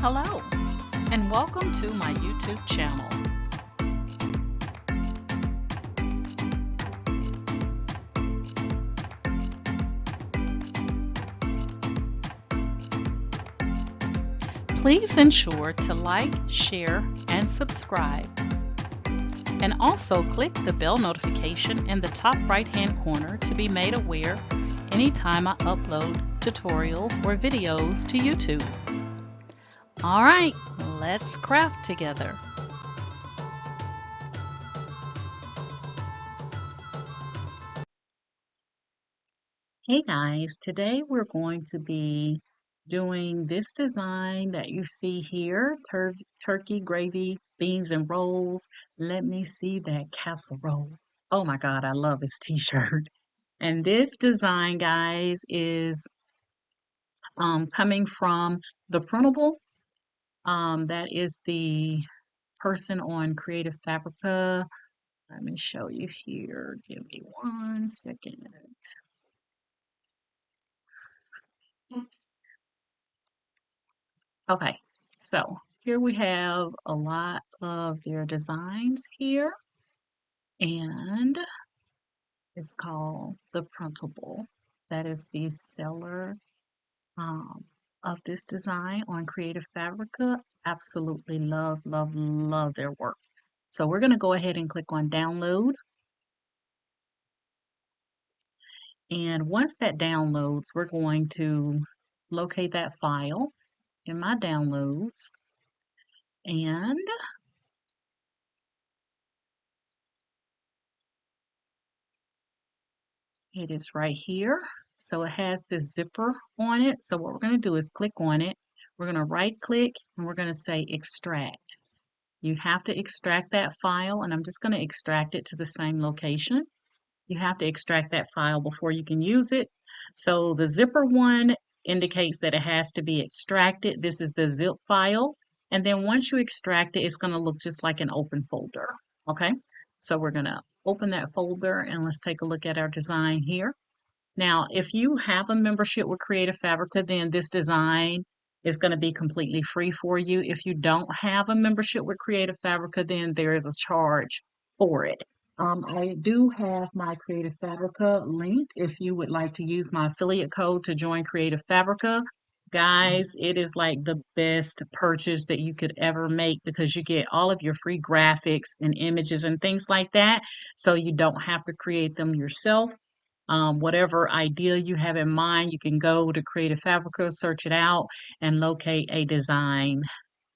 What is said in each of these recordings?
Hello, and welcome to my YouTube channel. Please ensure to like, share, and subscribe. And also click the bell notification in the top right-hand corner to be made aware anytime I upload tutorials or videos to YouTube. All right, let's craft together. Hey guys, today we're going to be doing this design that you see here, turkey, gravy, beans, and rolls. Let me see that casserole. Oh my God, I love this t-shirt. And this design, guys, is coming from the printable. That is the person on Creative Fabrica. Let me show you here. Give me 1 second. Okay, so here we have a lot of their designs here, and it's called the printable. That is the seller um, of this design on Creative Fabrica. Absolutely love, love, love their work. So we're going to go ahead and click on download. And once that downloads, we're going to locate that file in my downloads, and it is right here. So it has this zipper on it. So what we're going to do is click on it. We're going to right click and we're going to say extract. You have to extract that file, and I'm just going to extract it to the same location. You have to extract that file before you can use it. So the zipper one indicates that it has to be extracted. This is the zip file. And then once you extract it, it's going to look just like an open folder. Okay, so we're going to open that folder and let's take a look at our design here. Now, if you have a membership with Creative Fabrica, then this design is going to be completely free for you. If you don't have a membership with Creative Fabrica, then there is a charge for it. I do have my Creative Fabrica link if you would like to use my affiliate code to join Creative Fabrica. Guys, it is like the best purchase that you could ever make because you get all of your free graphics and images and things like that. So you don't have to create them yourself. Whatever idea you have in mind, you can go to Creative Fabrica, search it out, and locate a design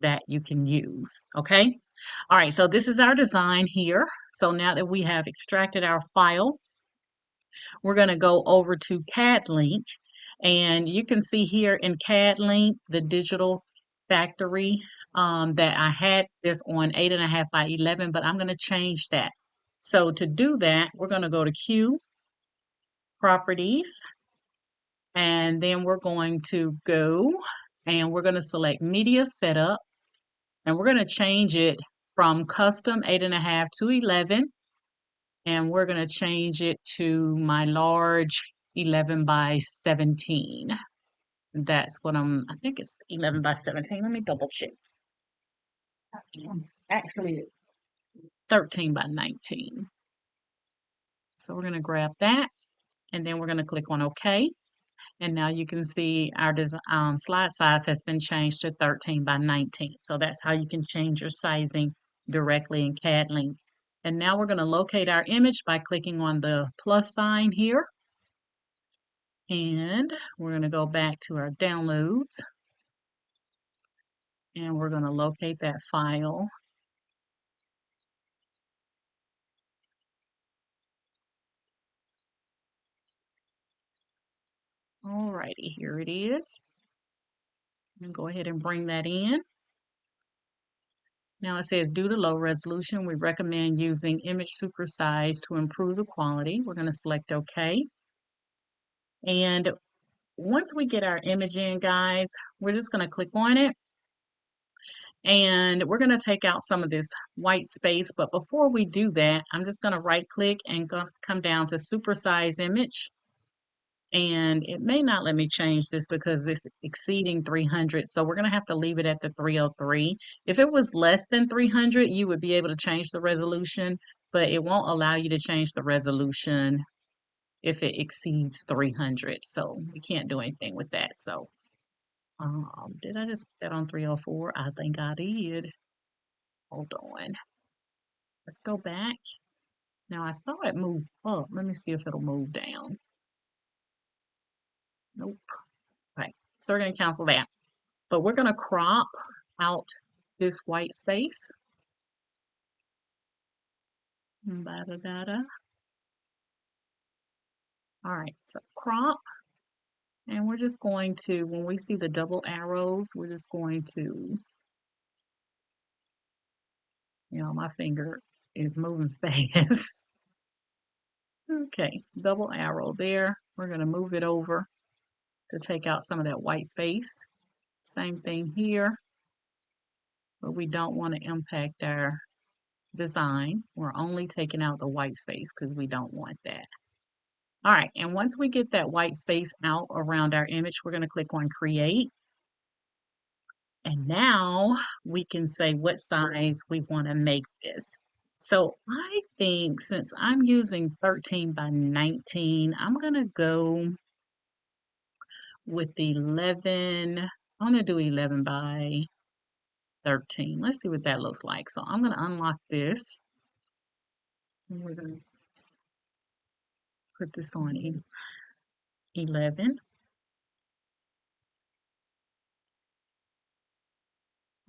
that you can use. Okay? All right, so this is our design here. So now that we have extracted our file, we're going to go over to Cadlink. And you can see here in Cadlink, the digital factory, that I had this on 8.5 by 11, but I'm going to change that. So to do that, we're going to go to Q, Properties, and then we're going to go and we're going to select Media Setup, and we're going to change it from custom 8.5 to 11, and we're going to change it to my large 11 by 17. That's what I think it's 11 by 17. Let me double check. Actually, it's 13 by 19. So we're going to grab that, and then we're going to click on OK. And now you can see our slide size has been changed to 13 by 19. So that's how you can change your sizing directly in Cadlink. And now we're going to locate our image by clicking on the plus sign here. And we're going to go back to our downloads. And we're going to locate that file. Alrighty, here it is. And go ahead and bring that in. Now it says, due to low resolution, we recommend using image supersize to improve the quality. We're going to select OK. And once we get our image in, guys, we're just going to click on it. And we're going to take out some of this white space. But before we do that, I'm just going to right click and come down to supersize image. And it may not let me change this because it's exceeding 300. So we're going to have to leave it at the 303. If it was less than 300, you would be able to change the resolution, but it won't allow you to change the resolution if it exceeds 300. So we can't do anything with that. So did I just put that on 304? I think I did. Hold on. Let's go back. Now I saw it move up. Let me see if it'll move down. Nope. Okay. So we're going to cancel that. But we're going to crop out this white space. Ba-da-da-da. All right, so crop. And we're just going to, when we see the double arrows, we're just going to, my finger is moving fast. Okay, double arrow there. We're going to move it over to take out some of that white space. Same thing here, but we don't want to impact our design. We're only taking out the white space because we don't want that. All right, and once we get that white space out around our image, we're going to click on Create. And now we can say what size we want to make this. So I think since I'm using 13 by 19, I'm going to go with 11. I'm going to do 11 by 13. Let's see what that looks like. So I'm going to unlock this. And we're going to put this on 11.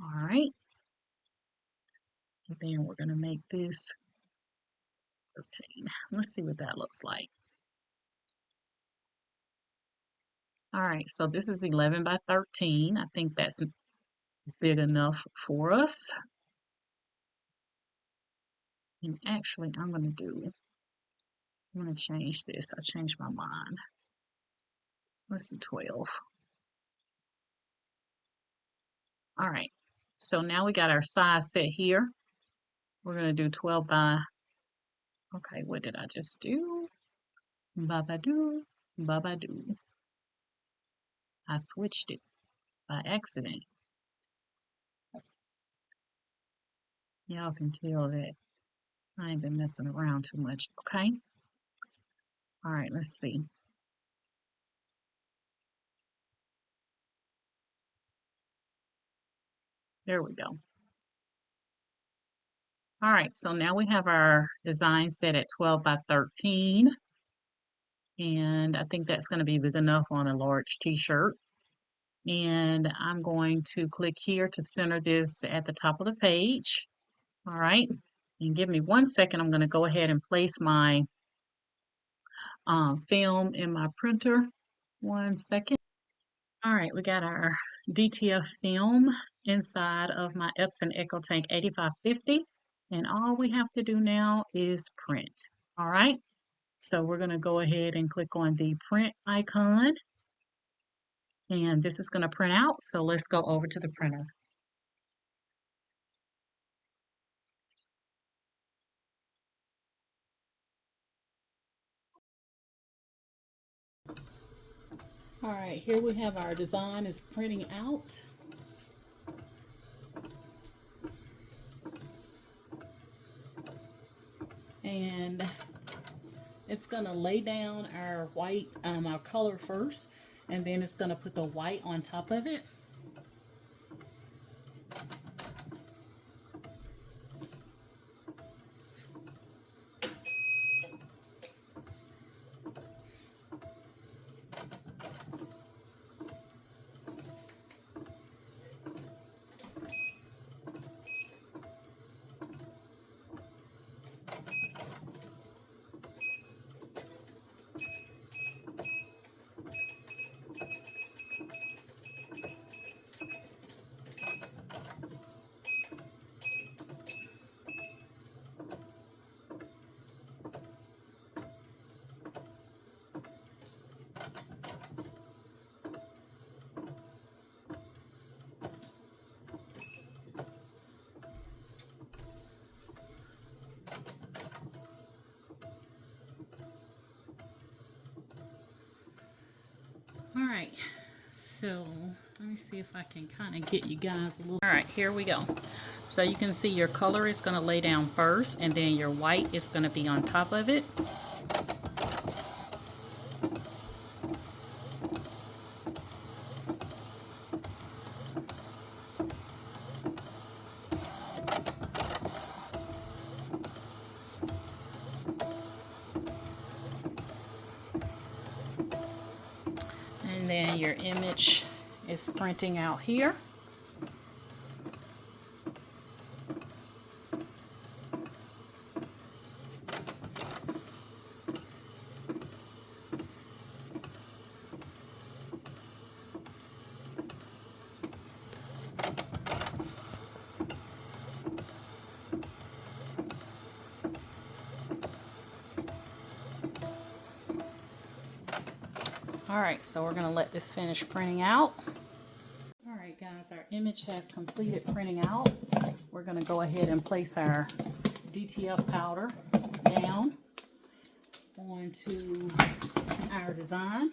All right. And then we're going to make this 13. Let's see what that looks like. All right, so this is 11 by 13. I think that's big enough for us. And actually, I'm going to change this. I changed my mind. Let's do 12. All right, so now we got our size set here. We're going to do 12 by, okay, what did I just do? Ba-ba-doo, ba-ba-doo. I switched it by accident. Y'all can tell that I ain't been messing around too much, okay? All right, let's see. There we go. All right, so now we have our design set at 12 by 13. And I think that's going to be big enough on a large t-shirt. And I'm going to click here to center this at the top of the page. All right, and give me 1 second. I'm going to go ahead and place my film in my printer. 1 second. All right, we got our DTF film inside of my Epson EcoTank 8550. And all we have to do now is print. All right, so we're going to go ahead and click on the print icon. And this is going to print out. So let's go over to the printer. All right, here we have our design is printing out. And it's going to lay down our white, our color first, and then it's going to put the white on top of it. right, so let me see if I can kind of get you guys a little. All right, here we go. So you can see your color is going to lay down first, and then your white is going to be on top of it. And then your image is printing out here. Alright, so we're going to let this finish printing out. Alright guys, our image has completed printing out. We're going to go ahead and place our DTF powder down onto our design.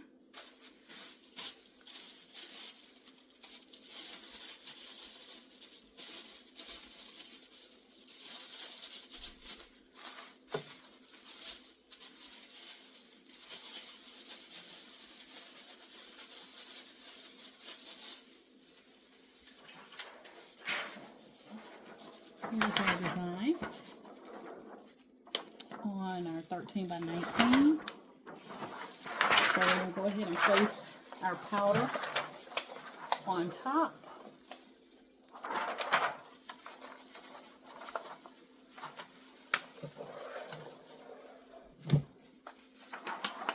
Here's our design on our 13 by 19. So we'll go ahead and place our powder on top.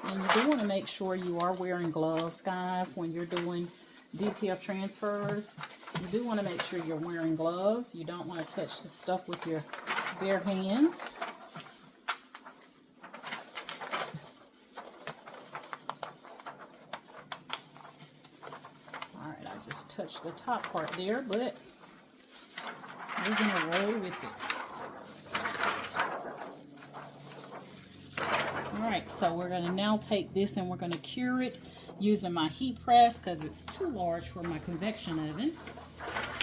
And you do want to make sure you are wearing gloves, guys, when you're doing DTF transfers. You do want to make sure you're wearing gloves. You don't want to touch the stuff with your bare hands. Alright, I just touched the top part there, but we're going to roll with it. Alright, so we're going to now take this and we're going to cure it using my heat press because it's too large for my convection oven.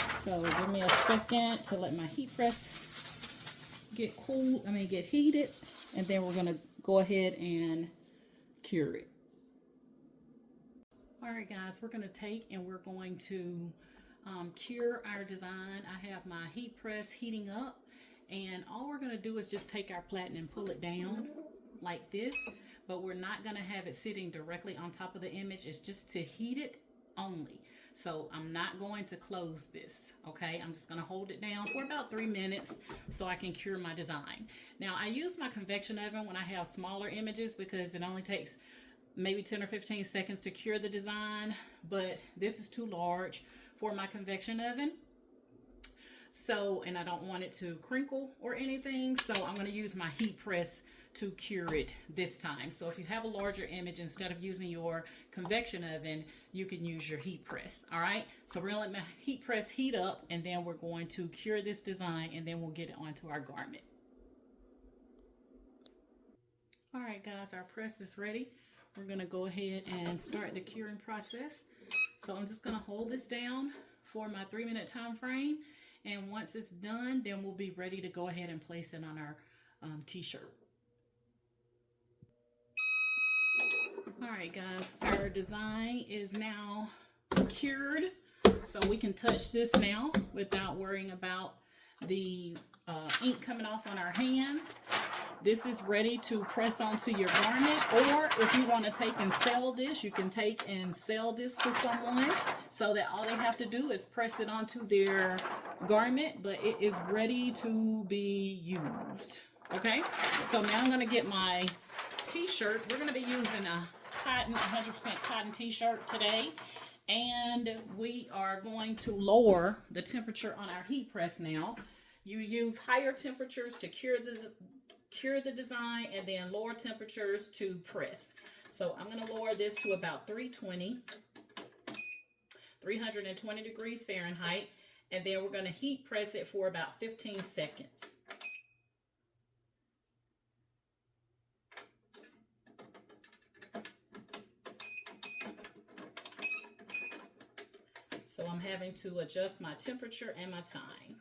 So give me a second to let my heat press get heated, and then we're going to go ahead and cure it. Alright guys, we're going to take and we're going to cure our design. I have my heat press heating up, and all we're going to do is just take our platen and pull it down like this, but we're not going to have it sitting directly on top of the image. It's just to heat it only. So I'm not going to close this, okay? I'm just going to hold it down for about 3 minutes so I can cure my design. Now I use my convection oven when I have smaller images because it only takes maybe 10 or 15 seconds to cure the design, but this is too large for my convection oven. So, and I don't want it to crinkle or anything, so I'm going to use my heat press to cure it this time. So if you have a larger image, instead of using your convection oven, you can use your heat press. All right, so we're gonna let my heat press heat up, and then we're going to cure this design, and then we'll get it onto our garment. All right guys, our press is ready. We're gonna go ahead and start the curing process. So I'm just gonna hold this down for my 3-minute time frame, and once it's done, then we'll be ready to go ahead and place it on our t-shirt. Alright guys, our design is now cured, so we can touch this now without worrying about the ink coming off on our hands. This is ready to press onto your garment, or if you want to take and sell this, you can take and sell this to someone so that all they have to do is press it onto their garment, but it is ready to be used. Okay, so now I'm going to get my t-shirt. We're going to be using a cotton, 100% cotton t-shirt today, and we are going to lower the temperature on our heat press now. You use higher temperatures to cure the design, and then lower temperatures to press. So I'm going to lower this to about 320 degrees Fahrenheit, and then we're going to heat press it for about 15 seconds. So I'm having to adjust my temperature and my time.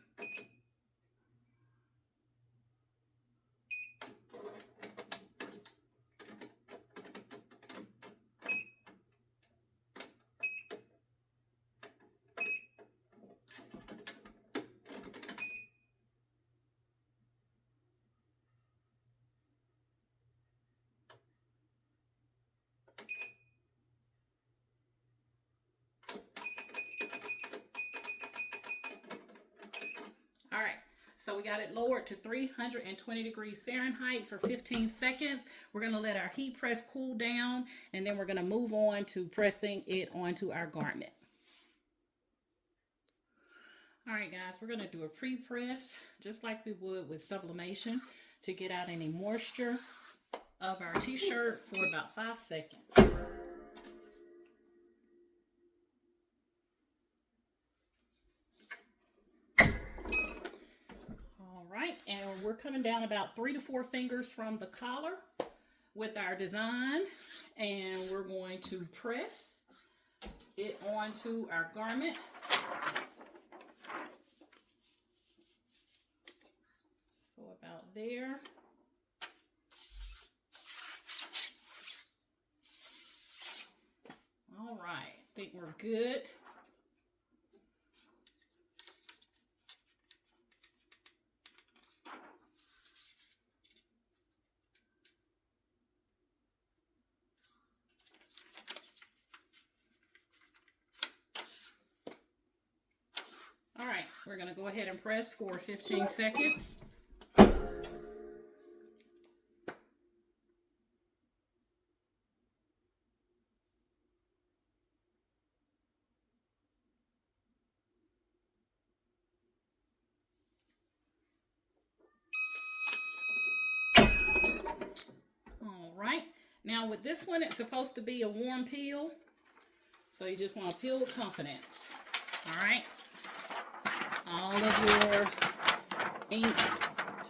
All right, so we got it lowered to 320 degrees Fahrenheit for 15 seconds. We're gonna let our heat press cool down, and then we're gonna move on to pressing it onto our garment. All right, guys, we're gonna do a pre-press, just like we would with sublimation, to get out any moisture of our t-shirt for about 5 seconds. Right, and we're coming down about 3 to 4 fingers from the collar with our design, and we're going to press it onto our garment. So about there. All right, I think we're good. All right, we're gonna go ahead and press for 15 seconds. All right, now with this one, it's supposed to be a warm peel. So you just want to peel with confidence. All right. All of your ink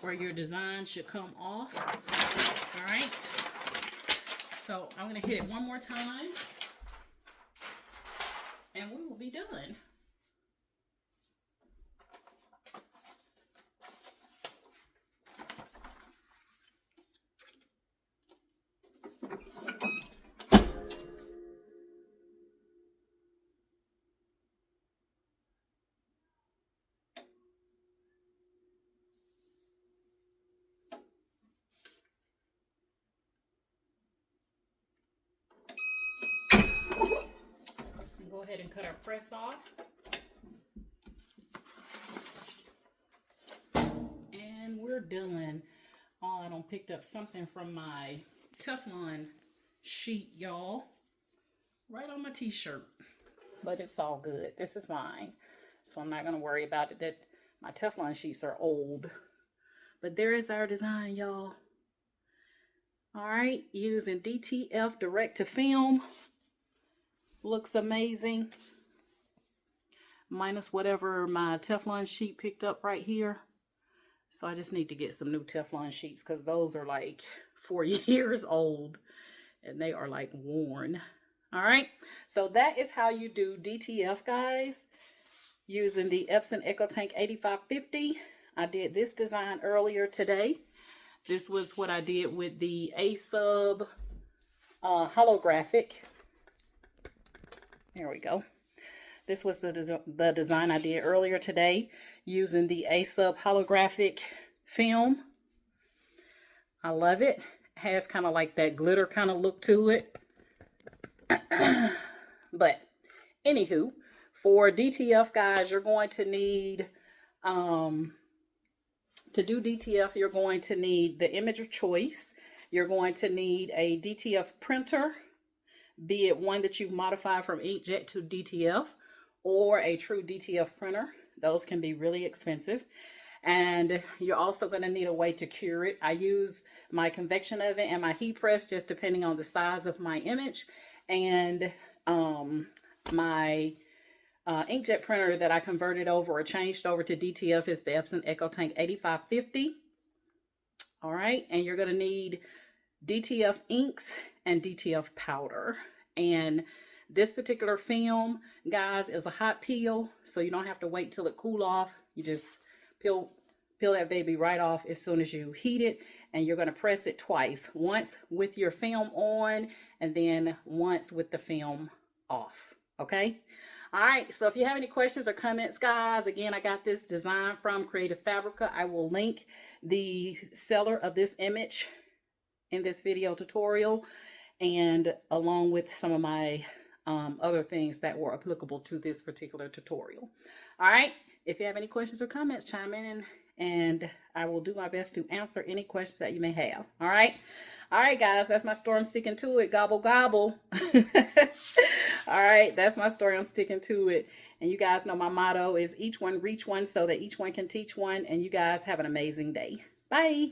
or your design should come off. All right. So I'm going to hit it one more time, and we will be done. Go ahead and cut our press off. And we're done. Oh, I done picked up something from my Teflon sheet, y'all. Right on my t-shirt. But it's all good. This is mine. So I'm not going to worry about it that my Teflon sheets are old. But there is our design, y'all. All right. Using DTF direct to film. Looks amazing. Minus whatever my Teflon sheet picked up right here. So I just need to get some new Teflon sheets because those are like 4 years old and they are like worn. All right. So that is how you do DTF, guys, using the Epson EcoTank 8550. I did this design earlier today. This was what I did with the A-Sub holographic. There we go. This was the design I did earlier today using the A-Sub holographic film. I love it. It has kind of like that glitter kind of look to it. But anywho, for DTF, guys, you're going to need, to do DTF, you're going to need the image of choice. You're going to need a DTF printer, be it one that you've modified from inkjet to DTF or a true DTF printer. Those can be really expensive. And you're also going to need a way to cure it. I use my convection oven and my heat press, just depending on the size of my image. And my inkjet printer that I converted over or changed over to DTF is the Epson EcoTank 8550. All right. And you're going to need DTF inks and DTF powder. And This particular film, guys, is a hot peel, so you don't have to wait till it cool off. You just peel that baby right off as soon as you heat it, and you're going to press it twice, once with your film on and then once with the film off. Okay. All right, so if you have any questions or comments, guys, again, I got this design from Creative Fabrica. I will link the seller of this image in this video tutorial, and along with some of my other things that were applicable to this particular tutorial. All right, if you have any questions or comments, chime in and I will do my best to answer any questions that you may have. All right, guys, that's my story. I'm sticking to it. Gobble, gobble. All right, that's my story. I'm sticking to it. And you guys know my motto is each one reach one so that each one can teach one. And you guys have an amazing day. Bye.